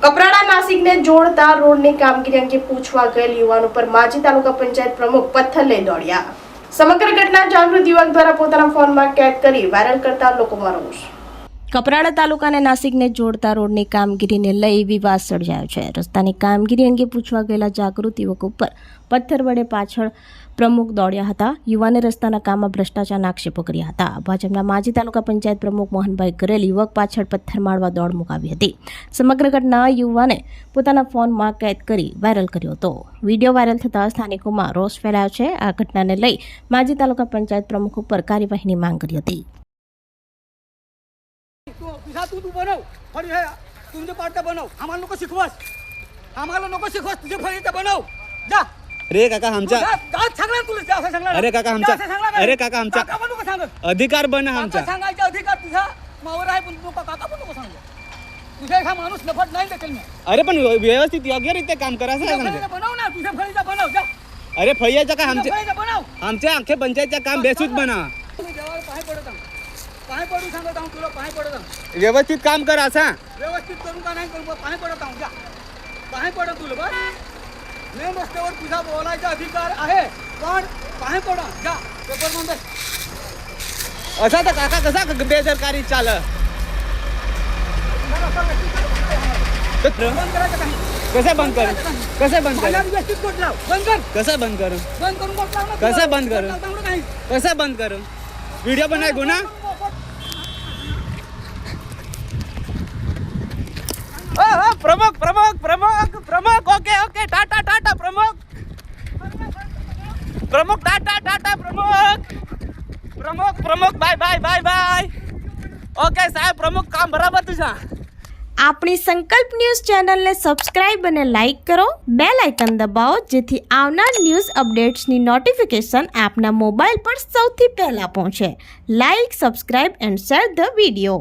કપરાડા નાસિકને જોડતા રોડની કામગીરી અંગે પૂછવા ગયેલ યુવાનો પર માજી તાલુકા પંચાયત પ્રમુખ પથ્થર લઈ દોડ્યા। સમગ્ર ઘટના જાગૃત યુવક દ્વારા પોતાના ફોનમાં કેદ કરી વાયરલ કરતા લોકોમાં રોષ। કપરાડા તાલુકા અને નાસિકને જોડતા રોડની કામગીરીને લઈ વિવાદ સર્જાયો છે। રસ્તાની કામગીરી અંગે પૂછવા ગયેલા જાગૃત યુવક ઉપર પથ્થર વડે પાછળ પ્રમુખ દોડ્યા હતા। યુવાને રસ્તાના કામમાં ભ્રષ્ટાચારના આક્ષેપો કર્યા હતા। ભાજપના માજી તાલુકા પંચાયત પ્રમુખ મોહનભાઈ ગરેલ યુવક પાછળ પથ્થર મારવા દોડ મુકાવી હતી। સમગ્ર ઘટના યુવાને પોતાના ફોનમાં કેદ કરી વાયરલ કર્યો હતો। વિડીયો વાયરલ થતાં સ્થાનિકોમાં રોષ ફેલાયો છે। આ ઘટનાને લઈ માજી તાલુકા પંચાયત પ્રમુખ ઉપર કાર્યવાહીની માંગ કરી હતી। तू बनव फळी हे तुझे पार्ट बनव आम्हाला नको शिकवास तुझे फळीचं बनव जा। अरे काका आमचा गात सांगणार तुला जा असं सांगणार। अरे काका आमचा अरे काका आमचा काका पण नको सांग अधिकार बन काका आमचा सांगायचा अधिकार तुझा मावर आहे पण नको काका पण नको सांगू तुझा हा माणूस लफट नाही देतील मी। अरे पण व्यवस्थित योग्य रीते काम करा असं सांगते। फळीचं बनव ना तुझ्या फळीचं बनव जा। अरे फळ्याचा का आमचे फळीचं बनव आमच्या अख्खे पंचायतचं काम बेसूत बना तुम्ही देवाला पाय पडत आहो पाय पडू सांगत आहो तुला पाय पडत आहो व्यवस्थित काम कर असा व्यवस्थित करू का नाही करू पाय पडत आहो जा पाय पडत तुला बस मेन रस्त्यावर तुझा बोलायचा अधिकार आहे पण पाय पडा जा पेपर बंद असा तर काका कसा बेदरकारी चाल बंद करायचं काही कसं बंद कर कसं बंद कर मला व्यवस्थित कोट लाव बंद कर कसं बंद करू बंद करून कोट लाव ना कसं बंद करू काही कसं बंद करू व्हिडिओ बनाय गुन्हा प्रमुख प्रमुख प्रमुख प्रमुख ओके ओके टाटा टाटा प्रमुख प्रमुख टाटा टाटा प्रमुख प्रमुख प्रमुख bye bye bye bye okay साहेब प्रमुख काम बराबर तुझा। આપણી સંકલ્પ ન્યૂઝ ચેનલને સબસ્ક્રાઇબ અને લાઇક કરો, બેલ આઇકન દબાવો જેથી આવનાર ન્યૂઝ અપડેટ્સની નોટિફિકેશન આપના મોબાઈલ પર સૌથી પહેલાં પહોંચે। Like, subscribe and share the video.